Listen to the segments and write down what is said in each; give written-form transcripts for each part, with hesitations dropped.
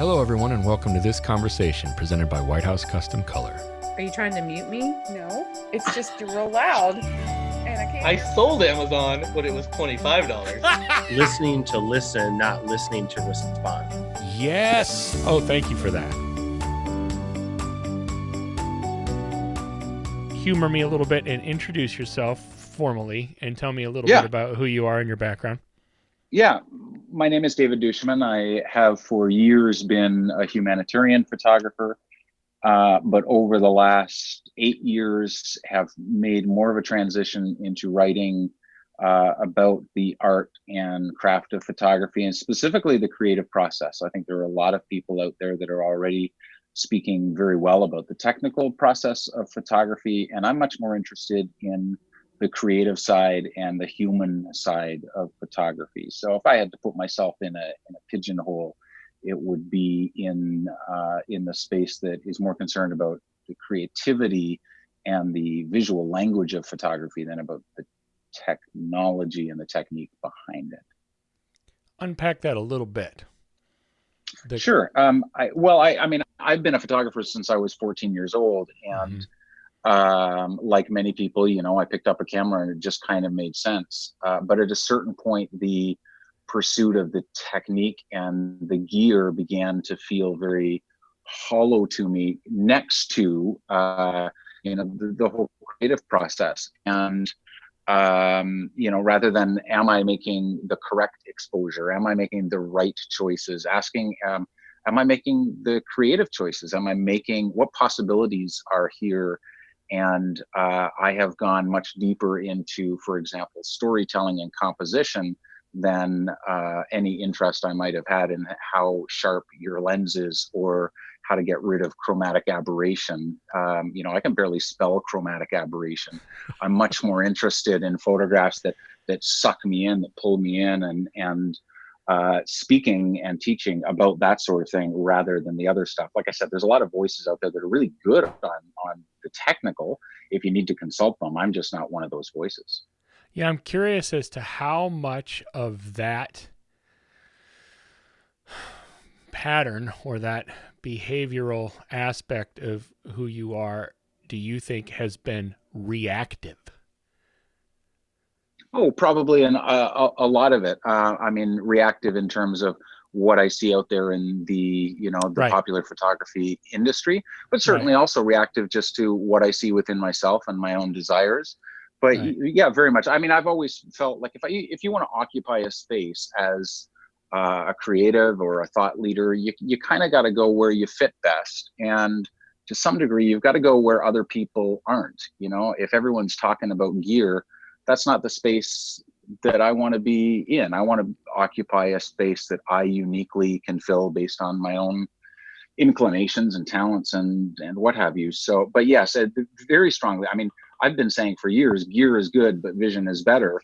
Hello, everyone, and welcome to this conversation presented by White House Custom Color. Are you trying to mute me? No, it's just real loud. And I can't. I sold Amazon, but it was $25. Listening to listen, not listening to respond. Yes! Oh, thank you for that. Humor me a little bit and introduce yourself formally and tell me a little bit about who you are and your background. Yeah, my name is David duChemin. I have for years been a humanitarian photographer, but over the last 8 years have made more of a transition into writing about the art and craft of photography, and specifically the creative process. I think there are a lot of people out there that are already speaking very well about the technical process of photography, and I'm much more interested in the creative side and the human side of photography. So if I had to put myself in a pigeonhole, it would be in the space that is more concerned about the creativity and the visual language of photography than about the technology and the technique behind it. Unpack that a little bit. Sure. I mean, I've been a photographer since I was 14 years old, and like many people, I picked up a camera and it just kind of made sense. But at a certain point, the pursuit of the technique and the gear began to feel very hollow to me next to, the whole creative process. And, rather than, am I making the correct exposure? Am I making the right choices? Asking, am I making the creative choices? What possibilities are here? And I have gone much deeper into, for example, storytelling and composition than any interest I might have had in how sharp your lens is or how to get rid of chromatic aberration. I can barely spell chromatic aberration. I'm much more interested in photographs that suck me in, that pull me in, and speaking and teaching about that sort of thing rather than the other stuff. Like I said, there's a lot of voices out there that are really good on the technical. If you need to consult them, I'm just not one of those voices. Yeah, I'm curious as to how much of that pattern or that behavioral aspect of who you are do you think has been reactive? Oh, probably a lot of it. Reactive in terms of what I see out there in the Right. popular photography industry, but certainly also reactive just to what I see within myself and my own desires. But Right. yeah, very much. I mean, I've always felt like if you want to occupy a space as a creative or a thought leader, you kind of got to go where you fit best. And to some degree, you've got to go where other people aren't. If everyone's talking about gear, that's not the space that I want to be in. I want to occupy a space that I uniquely can fill based on my own inclinations and talents and what have you. So, but yes, very strongly. I mean, I've been saying for years, gear is good, but vision is better,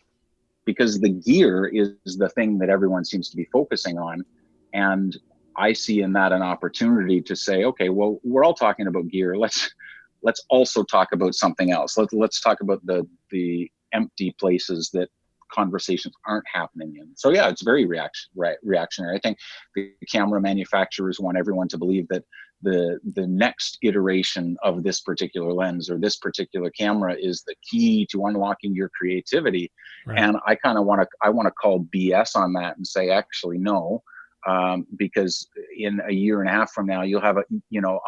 because the gear is the thing that everyone seems to be focusing on. And I see in that an opportunity to say, okay, well, we're all talking about gear. Let's also talk about something else. Let's talk about the empty places that conversations aren't happening in. So yeah, it's very reactionary. I think the camera manufacturers want everyone to believe that the next iteration of this particular lens or this particular camera is the key to unlocking your creativity. Right. And I kind of want to call BS on that and say, actually, no, because in a year and a half from now, you'll have a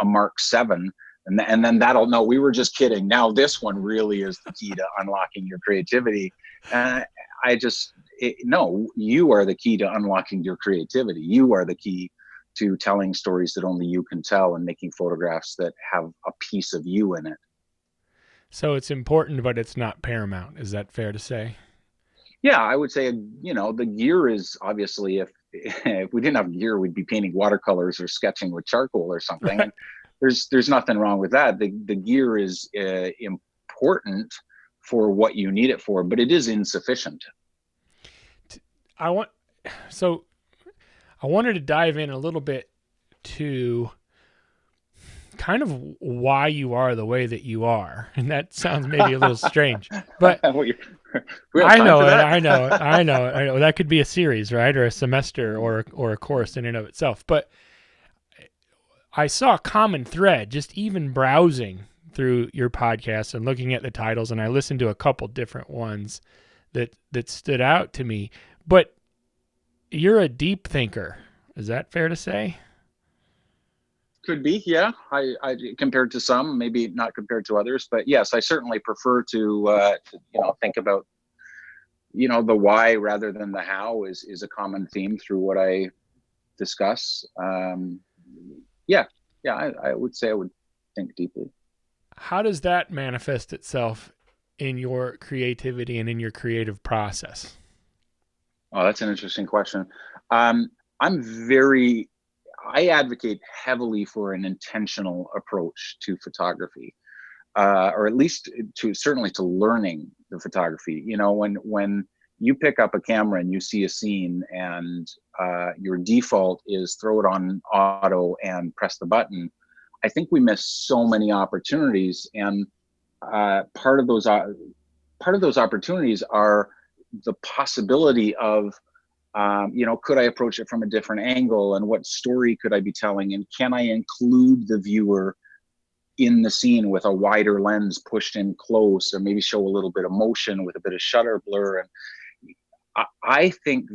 Mark 7. And then no, we were just kidding. Now this one really is the key to unlocking your creativity. No, you are the key to unlocking your creativity. You are the key to telling stories that only you can tell and making photographs that have a piece of you in it. So it's important, but it's not paramount. Is that fair to say? Yeah, I would say, the gear is obviously, if we didn't have gear, we'd be painting watercolors or sketching with charcoal or something. And there's nothing wrong with that. The gear is important for what you need it for, but it is insufficient. I wanted to dive in a little bit to kind of why you are the way that you are. And that sounds maybe a little strange, but I know it. That could be a series, right? Or a semester or a course in and of itself. But I saw a common thread just even browsing through your podcast and looking at the titles, and I listened to a couple different ones that stood out to me. But you're a deep thinker. Is that fair to say? Could be, yeah. I compared to some, maybe not compared to others, but yes, I certainly prefer to think about, the why rather than the how is a common theme through what I discuss. I would say I would think deeply. How does that manifest itself in your creativity and in your creative process? Oh, that's an interesting question. I advocate heavily for an intentional approach to photography, or at least certainly to learning the photography. When you pick up a camera and you see a scene and your default is throw it on auto and press the button, I think we miss so many opportunities. And part of those opportunities are the possibility of, could I approach it from a different angle, and what story could I be telling, and can I include the viewer in the scene with a wider lens pushed in close, or maybe show a little bit of motion with a bit of shutter blur. And I think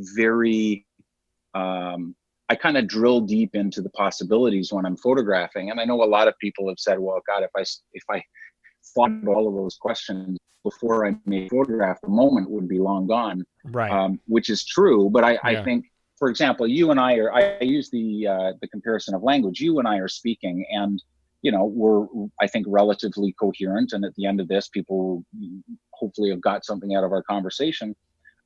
I kind of drill deep into the possibilities when I'm photographing. And I know a lot of people have said, well, God, if I thought of all of those questions before I made a photograph, the moment would be long gone. Right. Which is true. But I think, for example, you and I use the comparison of language. You and I are speaking, and, we're, I think, relatively coherent. And at the end of this, people hopefully have got something out of our conversation.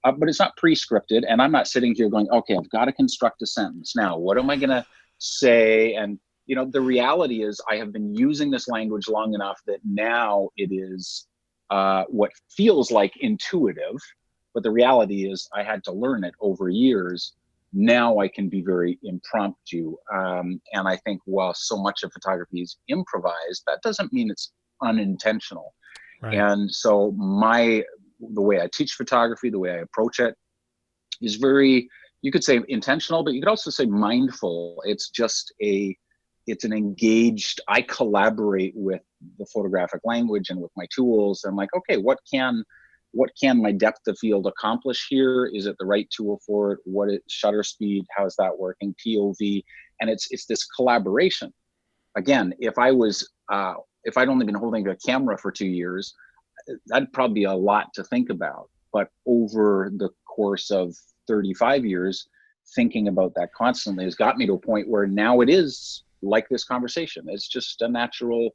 But it's not pre-scripted, and I'm not sitting here going, okay, I've got to construct a sentence. Now, what am I going to say? And, the reality is I have been using this language long enough that now it is what feels like intuitive, but the reality is I had to learn it over years. Now I can be very impromptu. And I think while so much of photography is improvised, that doesn't mean it's unintentional. Right. And so the way I teach photography, the way I approach it is very, you could say intentional, but you could also say mindful. It's an engaged, I collaborate with the photographic language and with my tools. I'm like, okay, what can my depth of field accomplish here? Is it the right tool for it? What is shutter speed? How is that working? POV. And it's this collaboration. Again, if I'd only been holding a camera for 2 years, that'd probably be a lot to think about. But over the course of 35 years, thinking about that constantly has got me to a point where now it is like this conversation. It's just a natural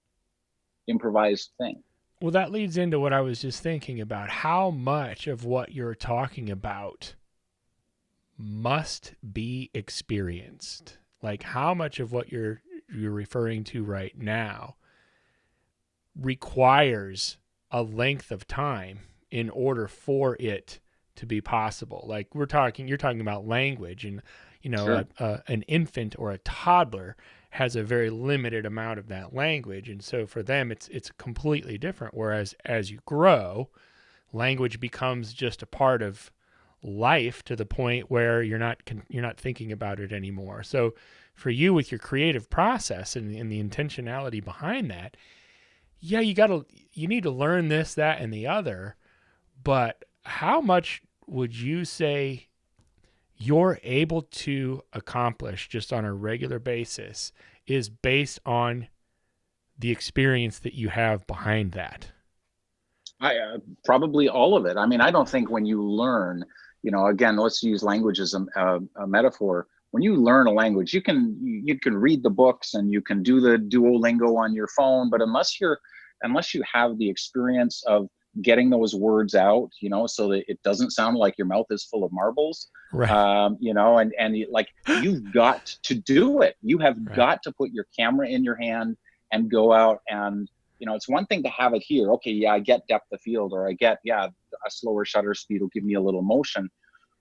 improvised thing. Well, that leads into what I was just thinking about. How much of what you're talking about must be experienced? Like, how much of what you're referring to right now requires a length of time in order for it to be possible? Like you're talking about language, and sure. An infant or a toddler has a very limited amount of that language, and so for them it's completely different. Whereas as you grow, language becomes just a part of life to the point where you're not thinking about it anymore. So for you, with your creative process and the intentionality behind that, yeah, you need to learn this, that, and the other. But how much would you say you're able to accomplish just on a regular basis is based on the experience that you have behind that? Probably all of it. I mean, I don't think when you learn, again, let's use language as a metaphor. When you learn a language, you can read the books and you can do the Duolingo on your phone, but unless you have the experience of getting those words out, so that it doesn't sound like your mouth is full of marbles, right. You've got to do it. You have right. got to put your camera in your hand and go out and, it's one thing to have it here. Okay, yeah, I get depth of field, or I get, a slower shutter speed will give me a little motion.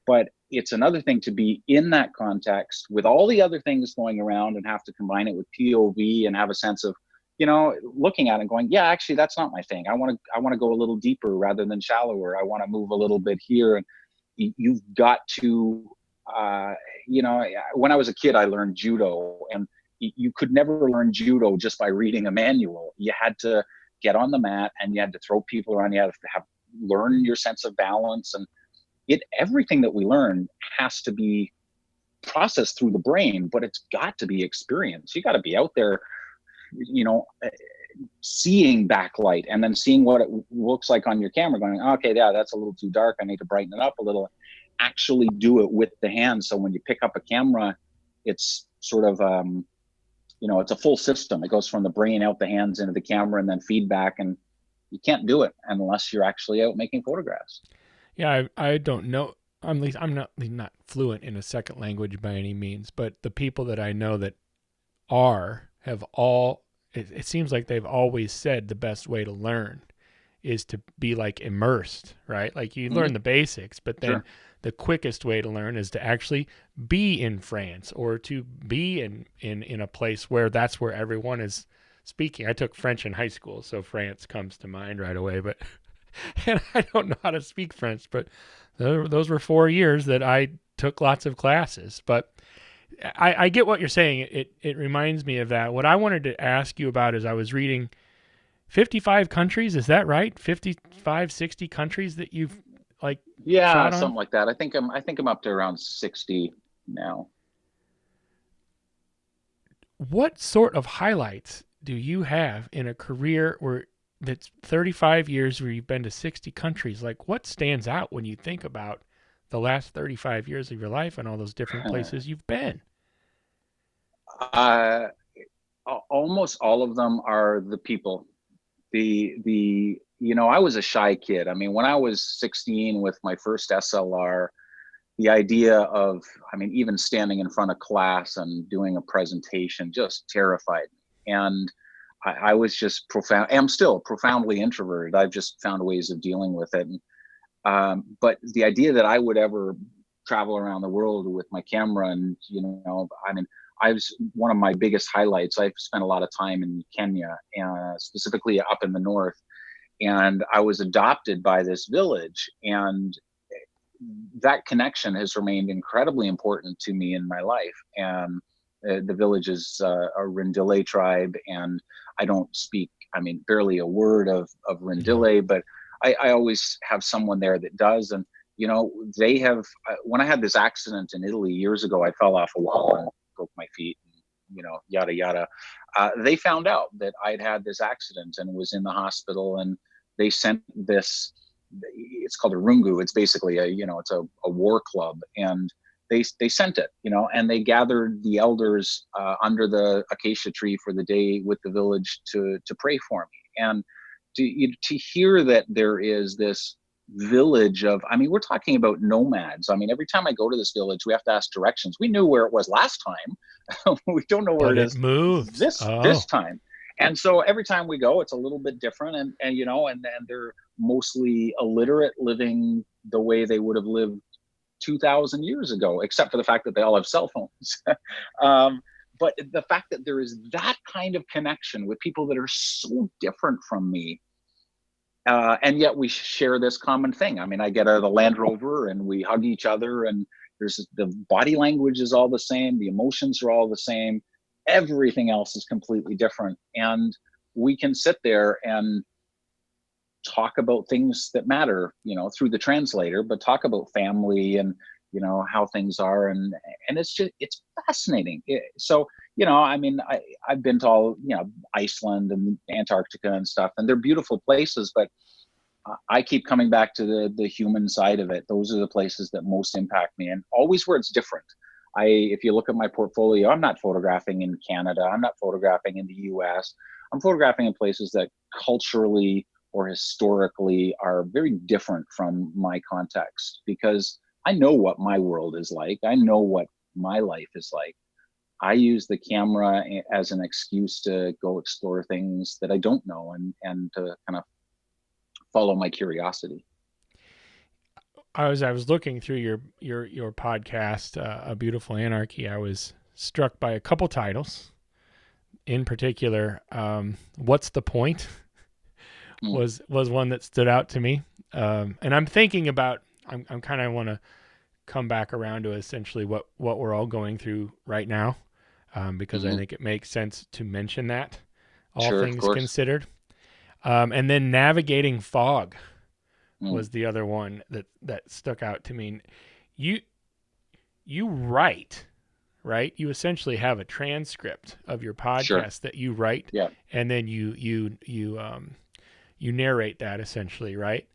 But it's another thing to be in that context with all the other things going around and have to combine it with POV and have a sense of, looking at it and going, yeah, actually, that's not my thing. I want to go a little deeper rather than shallower. I want to move a little bit here. And you've got to, when I was a kid, I learned judo, and you could never learn judo just by reading a manual. You had to get on the mat and you had to throw people around. You had to learn your sense of balance, and everything that we learn has to be processed through the brain, but it's got to be experienced. You got to be out there, seeing backlight and then seeing what it looks like on your camera, going, okay, yeah, that's a little too dark, I need to brighten it up a little. Actually do it with the hands. So when you pick up a camera, it's sort of it's a full system. It goes from the brain out the hands into the camera and then feedback, and you can't do it unless you're actually out making photographs. Yeah, I don't know. I'm not fluent in a second language by any means, but the people that I know that have all, it seems like they've always said the best way to learn is to be like immersed, right? Like you learn the basics, but then the quickest way to learn is to actually be in France or to be in a place where that's where everyone is speaking. I took French in high school, so France comes to mind right away, but and I don't know how to speak French, but those were 4 years that I took lots of classes. But I get what you're saying. It reminds me of that. What I wanted to ask you about is I was reading 55 countries. Is that right? 55, 60 countries that you've shot on? Something like that. I think I'm up to around 60 now. What sort of highlights do you have in a career that's 35 years where you've been to 60 countries? Like, what stands out when you think about the last 35 years of your life and all those different places you've been? Almost all of them are the people. I was a shy kid. I mean, when I was 16 with my first SLR, the idea of, even standing in front of class and doing a presentation just terrified me. And I was just I'm still profoundly introverted. I've just found ways of dealing with it. But the idea that I would ever travel around the world with my camera and, one of my biggest highlights, I've spent a lot of time in Kenya, specifically up in the north. And I was adopted by this village, and that connection has remained incredibly important to me in my life. And the village is a Rendille tribe, and I don't speak, barely a word of Rendille, but I always have someone there that does. And, they have, when I had this accident in Italy years ago, I fell off a wall and broke my feet, and, yada, yada. They found out that I'd had this accident and was in the hospital, and they sent this, it's called a rungu. It's basically it's a war club. And they sent it, and they gathered the elders under the acacia tree for the day with the village to pray for me. And to hear that there is this village of, we're talking about nomads. Every time I go to this village, we have to ask directions. We knew where it was last time. We don't know where it is moved this time. And so every time we go, it's a little bit different. And they're mostly illiterate, living the way they would have lived 2,000 years ago, except for the fact that they all have cell phones. But the fact that there is that kind of connection with people that are so different from me, and yet we share this common thing. I get out of the Land Rover and we hug each other, and the body language is all the same. The emotions are all the same. Everything else is completely different. And we can sit there and talk about things that matter, through the translator, but talk about family and, how things are. And it's fascinating. I've been to all, Iceland and Antarctica and stuff, and they're beautiful places, but I keep coming back to the human side of it. Those are the places that most impact me, and always where it's different. If you look at my portfolio, I'm not photographing in Canada. I'm not photographing in the US. I'm photographing in places that culturally or historically are very different from my context, because I know what my world is like. I know what my life is like. I use the camera as an excuse to go explore things that I don't know, and to kind of follow my curiosity. I was looking through your podcast, A Beautiful Anarchy. I was struck by a couple titles. In particular, What's the Point? was one that stood out to me. And I'm thinking about, I'm kind of want to come back around to essentially what we're all going through right now. because I think it makes sense to mention that, all Sure, of things course. considered. And then navigating fog Mm. was the other one that stuck out to me. You write, right? You essentially have a transcript of your podcast Sure. that you write, Yeah. and then you narrate that essentially, right?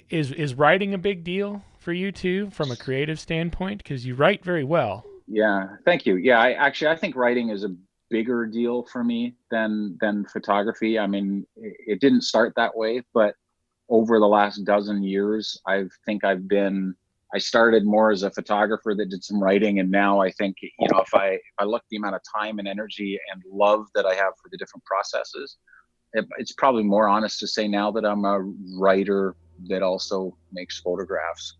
Is writing a big deal for you too, from a creative standpoint? Because you write very well. Yeah, thank you. Yeah, I think writing is a bigger deal for me than photography. I mean, it didn't start that way, but over the last dozen years, I started more as a photographer that did some writing, and now I think, if I look at the amount of time and energy and love that I have for the different processes, it's probably more honest to say now that I'm a writer that also makes photographs.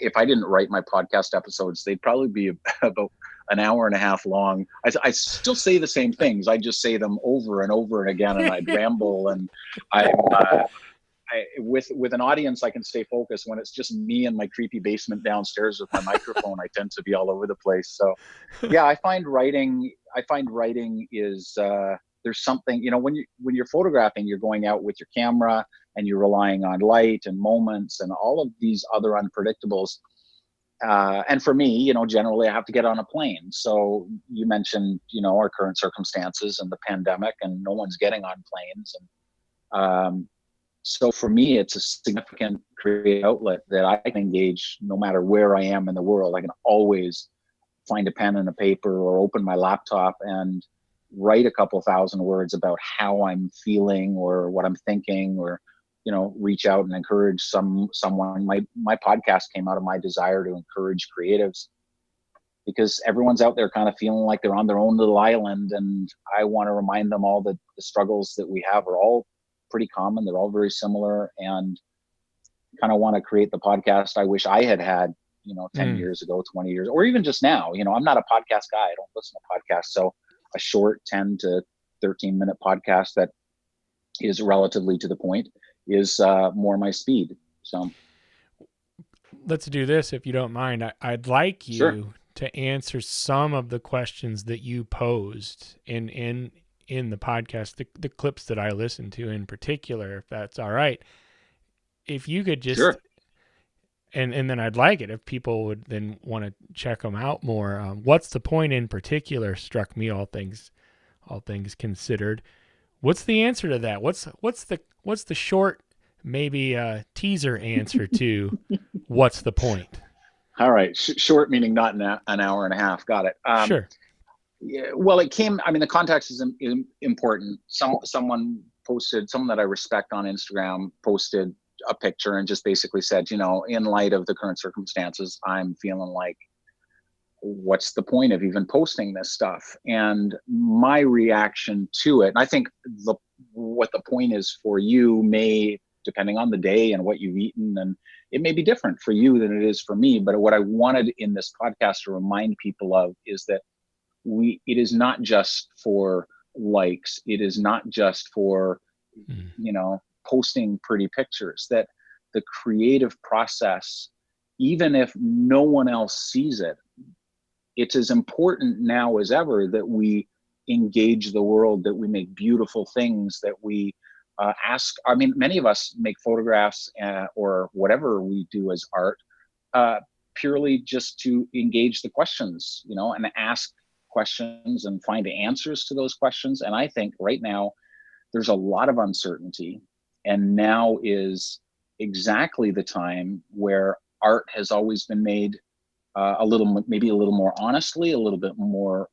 If I didn't write my podcast episodes, they'd probably be about an hour and a half long. I still say the same things. I just say them over and over again, and I'd ramble. And with an audience, I can stay focused. When it's just me in my creepy basement downstairs with my microphone, I tend to be all over the place. So, yeah, I find writing is there's something, when you're photographing, you're going out with your camera and you're relying on light and moments and all of these other unpredictables. And for me, generally I have to get on a plane. So you mentioned, our current circumstances and the pandemic, and no one's getting on planes. And so for me, it's a significant creative outlet that I can engage no matter where I am in the world. I can always find a pen and a paper or open my laptop and write a couple thousand words about how I'm feeling or what I'm thinking, or reach out and encourage someone. My podcast came out of my desire to encourage creatives, because everyone's out there kind of feeling like they're on their own little island, and I want to remind them all that the struggles that we have are all pretty common. They're all very similar, and kind of want to create the podcast I wish I had 10 years ago, 20 years, or even just now. I'm not a podcast guy. I don't listen to podcasts. So a short 10 to 13 minute podcast that is relatively to the point is more my speed. So let's do this, if you don't mind. I'd like you Sure. to answer some of the questions that you posed in the podcast, the clips that I listened to in particular, if that's all right. If you could just, Sure. and then I'd like it if people would then want to check them out more. What's the point in particular struck me, all things considered. What's the answer to that? What's the short, maybe teaser answer to what's the point? All right. Short meaning not an hour and a half. Got it. Sure. Yeah, well, the context is important. Someone that I respect on Instagram posted a picture and just basically said, in light of the current circumstances, I'm feeling like, what's the point of even posting this stuff? And my reaction to it, and I think what the point is for you may, depending on the day and what you've eaten, and it may be different for you than it is for me. But what I wanted in this podcast to remind people of is that it is not just for likes. It is not just for, posting pretty pictures. That the creative process, even if no one else sees it, it's as important now as ever that we engage the world, that we make beautiful things, that we ask. Many of us make photographs or whatever we do as art purely just to engage the questions, and ask questions and find answers to those questions. And I think right now there's a lot of uncertainty, and now is exactly the time where art has always been made maybe a little more honestly, a little bit more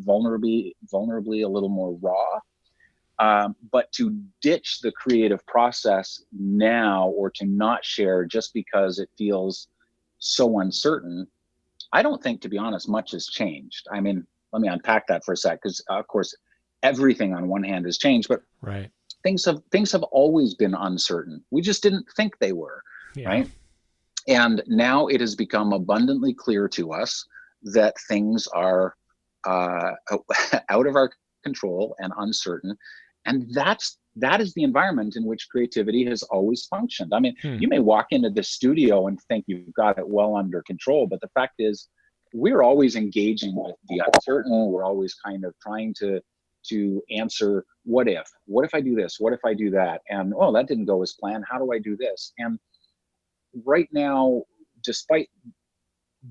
vulnerably, a little more raw. But to ditch the creative process now, or to not share just because it feels so uncertain, I don't think, to be honest, much has changed. Let me unpack that for a sec, because of course everything on one hand has changed, but Right. things have always been uncertain. We just didn't think they were. Yeah. Right. And now it has become abundantly clear to us that things are out of our control and uncertain. And that is the environment in which creativity has always functioned. You may walk into the studio and think you've got it well under control, but the fact is we're always engaging with the uncertain. We're always kind of trying to answer what if I do this, what if I do that, and oh, that didn't go as planned, how do I do this? And right now, despite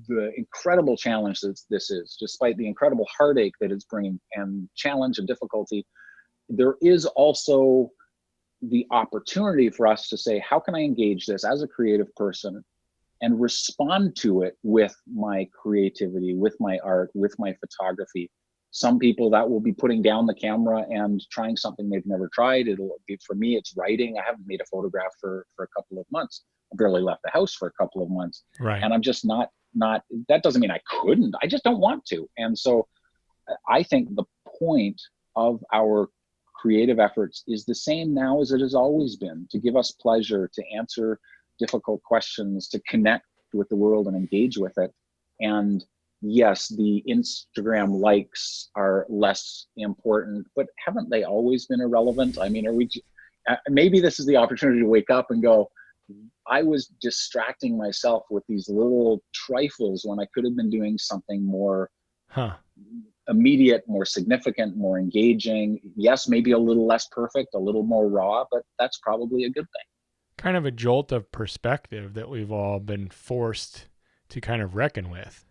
the incredible challenge that this is, despite the incredible heartache that it's bringing and challenge and difficulty, there is also the opportunity for us to say, how can I engage this as a creative person and respond to it with my creativity, with my art, with my photography? Some people that will be putting down the camera and trying something they've never tried. It'll be, for me, it's writing. I haven't made a photograph for a couple of months. I barely left the house for a couple of months. Right. And I'm just not, that doesn't mean I couldn't, I just don't want to. And so I think the point of our creative efforts is the same now as it has always been, to give us pleasure, to answer difficult questions, to connect with the world and engage with it. And yes, the Instagram likes are less important, but haven't they always been irrelevant? I mean, maybe this is the opportunity to wake up and go, I was distracting myself with these little trifles when I could have been doing something more immediate, more significant, more engaging. Yes, maybe a little less perfect, a little more raw, but that's probably a good thing. Kind of a jolt of perspective that we've all been forced to kind of reckon with.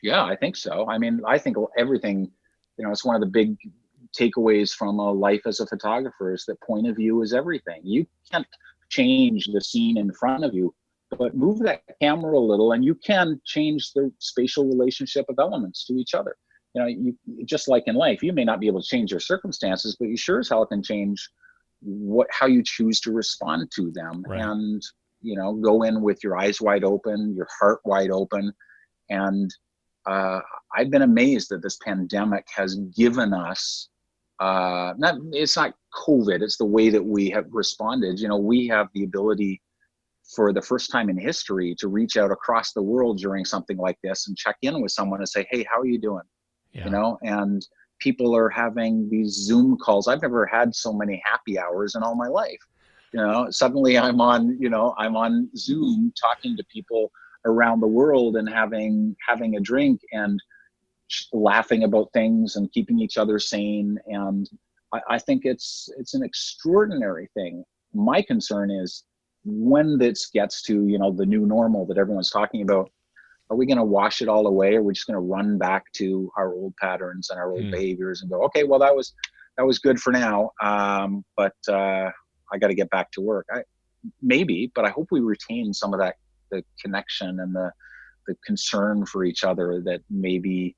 Yeah, I think so. I mean, I think everything, it's one of the big takeaways from a life as a photographer is that point of view is everything. You can't change the scene in front of you, but move that camera a little and you can change the spatial relationship of elements to each other. You just like in life, you may not be able to change your circumstances, but you sure as hell can change how you choose to respond to them. Right. And, go in with your eyes wide open, your heart wide open. And I've been amazed that this pandemic has given us, it's not COVID, it's the way that we have responded. We have the ability for the first time in history to reach out across the world during something like this and check in with someone and say, hey, how are you doing? Yeah. And people are having these Zoom calls. I've never had so many happy hours in all my life. Suddenly I'm on Zoom talking to people around the world and having a drink and laughing about things and keeping each other sane. And I think it's an extraordinary thing. My concern is when this gets to, the new normal that everyone's talking about, are we going to wash it all away? Or are we just going to run back to our old patterns and our old behaviors and go, okay, well, that was good for now. But I got to get back to work. Maybe, but I hope we retain some of that, the connection and the concern for each other that maybe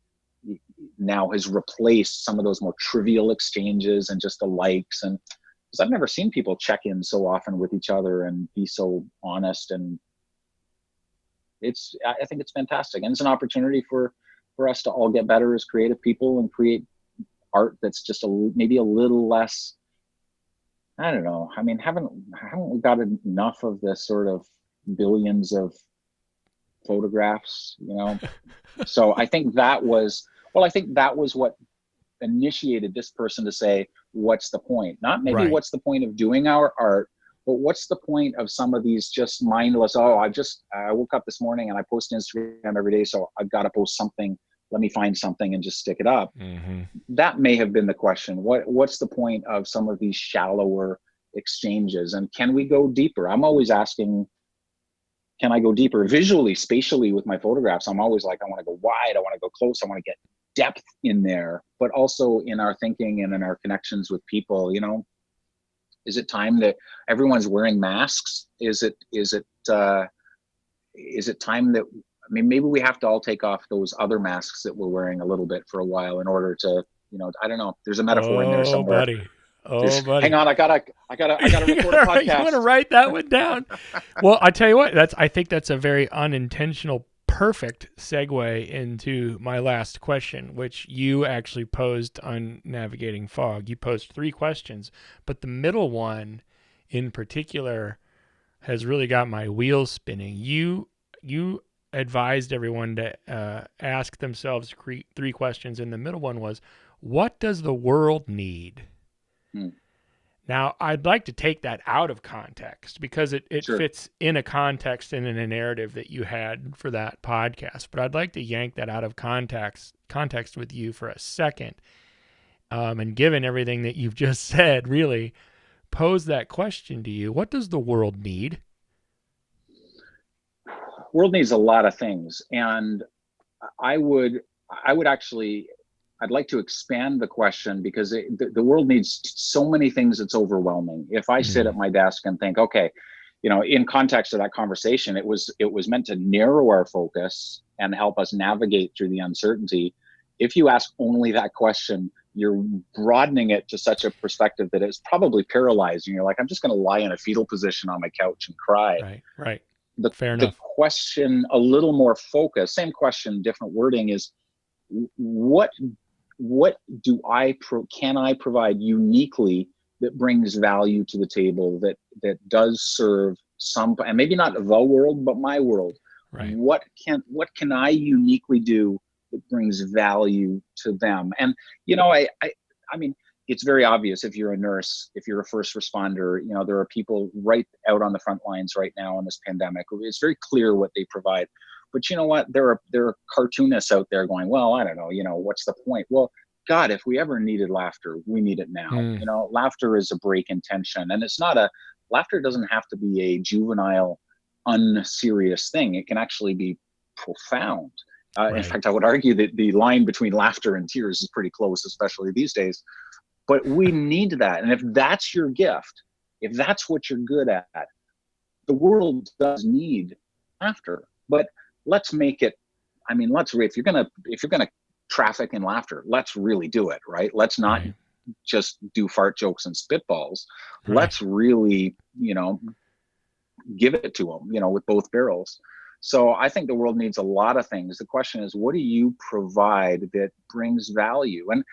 now has replaced some of those more trivial exchanges and just the likes. And because I've never seen people check in so often with each other and be so honest. And I think it's fantastic. And it's an opportunity for us to all get better as creative people and create art that's just maybe a little less, I don't know. I mean, haven't we got enough of this sort of billions of photographs, So I think that was what initiated this person to say, what's the point? Not maybe what's the point of doing our art, but what's the point of some of these just mindless, I woke up this morning and I post Instagram every day, so I've got to post something. Let me find something and just stick it up. Mm-hmm. That may have been the question. What's the point of some of these shallower exchanges? And can we go deeper? I'm always asking, can I go deeper visually, spatially with my photographs? I'm always like, I want to go wide. I want to go close. I want to get depth in there, but also in our thinking and in our connections with people. Is it time that everyone's wearing masks? Is it time that, maybe we have to all take off those other masks that we're wearing a little bit for a while in order to, I don't know. There's a metaphor in there somewhere. Buddy. Buddy. Hang on, I gotta record a podcast. You want to write that one down? Well, I tell you what, I think that's a very unintentional, perfect segue into my last question, which you actually posed on Navigating Fog. You posed 3 questions, but the middle one in particular has really got my wheels spinning. You advised everyone to ask themselves 3 questions, and the middle one was, what does the world need? Now, I'd like to take that out of context because it Sure. fits in a context and in a narrative that you had for that podcast. But I'd like to yank that out of context with you for a second. And given everything that you've just said, really pose that question to you. What does the world need? World needs a lot of things. And I would actually, I'd like to expand the question because the world needs so many things. It's overwhelming. If I sit at my desk and think, okay, in context of that conversation, it was meant to narrow our focus and help us navigate through the uncertainty. If you ask only that question, you're broadening it to such a perspective that it's probably paralyzing. You're like, I'm just going to lie in a fetal position on my couch and cry. Right. Fair enough. The question, a little more focused, same question, different wording, is what can I provide uniquely that brings value to the table, that does serve some, and maybe not the world, but my world. Right. What can I uniquely do that brings value to them? And I mean, it's very obvious if you're a nurse, if you're a first responder, there are people right out on the front lines right now in this pandemic. It's very clear what they provide. But you know what? There are cartoonists out there going, well, I don't know, what's the point? Well, God, if we ever needed laughter, we need it now. Laughter is a break in tension, and laughter doesn't have to be a juvenile, unserious thing. It can actually be profound. Right. In fact, I would argue that the line between laughter and tears is pretty close, especially these days. But we need that. And if that's your gift, if that's what you're good at, the world does need laughter. But let's make it, if you're gonna traffic in laughter, let's really do it, right? Let's not just do fart jokes and spitballs. Right. Let's really, give it to them, with both barrels. So I think the world needs a lot of things. The question is, what do you provide that brings value? And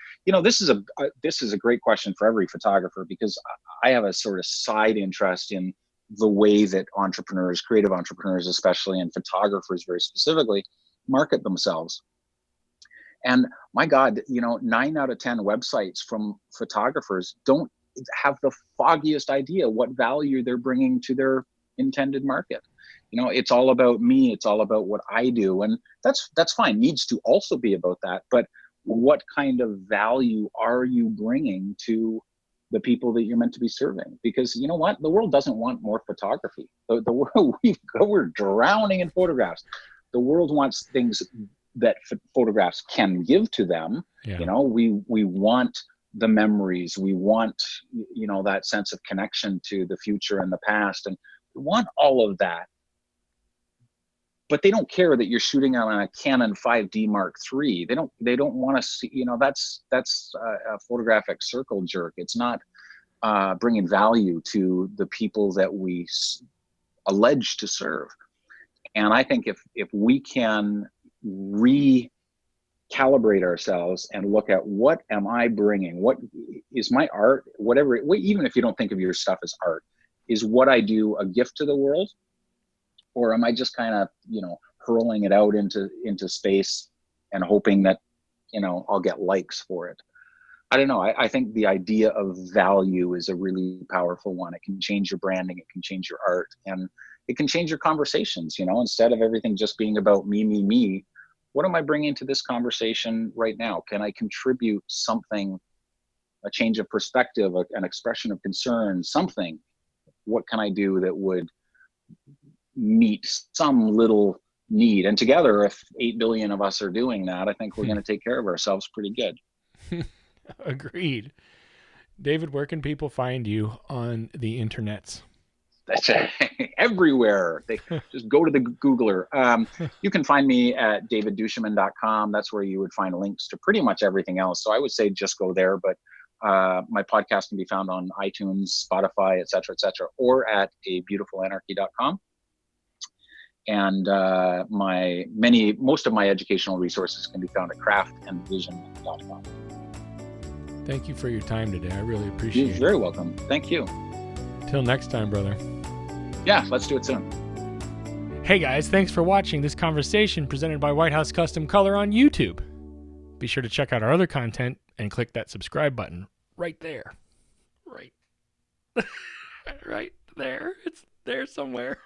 this is a great question for every photographer, because I have a sort of side interest in the way that entrepreneurs, creative entrepreneurs especially, and photographers very specifically, market themselves. And my God, 9 out of 10 websites from photographers don't have the foggiest idea what value they're bringing to their intended market. It's all about me. It's all about what I do. And that's fine. Needs to also be about that. But what kind of value are you bringing to the people that you're meant to be serving? Because you know what? The world doesn't want more photography. The world, we're drowning in photographs. The world wants things that photographs can give to them. Yeah. We want the memories. We want, that sense of connection to the future and the past. And we want all of that. But they don't care that you're shooting on a Canon 5D Mark III. They don't want to see, that's a photographic circle jerk. It's not bringing value to the people that we allege to serve. And I think if we can recalibrate ourselves and look at what am I bringing, what is my art, even if you don't think of your stuff as art, is what I do a gift to the world? Or am I just kind of, hurling it out into space and hoping that, I'll get likes for it? I don't know. I think the idea of value is a really powerful one. It can change your branding. It can change your art, and it can change your conversations. Instead of everything just being about me, what am I bringing to this conversation right now? Can I contribute something, a change of perspective, an expression of concern, something? What can I do that would meet some little need? And together, if 8 billion of us are doing that, I think we're going to take care of ourselves pretty good. Agreed. David, where can people find you on the internets? That's everywhere. They just go to the Googler. You can find me at davidduchemin.com. That's where you would find links to pretty much everything else. So I would say just go there, but my podcast can be found on iTunes, Spotify, et cetera, or at abeautifulanarchy.com. And most of my educational resources can be found at craftandvision.com. Thank you for your time today. I really appreciate it. You're very welcome. Thank you. Till next time, brother. Yeah, let's do it soon. Hey guys, thanks for watching this conversation presented by White House Custom Color on YouTube. Be sure to check out our other content and click that subscribe button right there. Right Right there. It's there somewhere.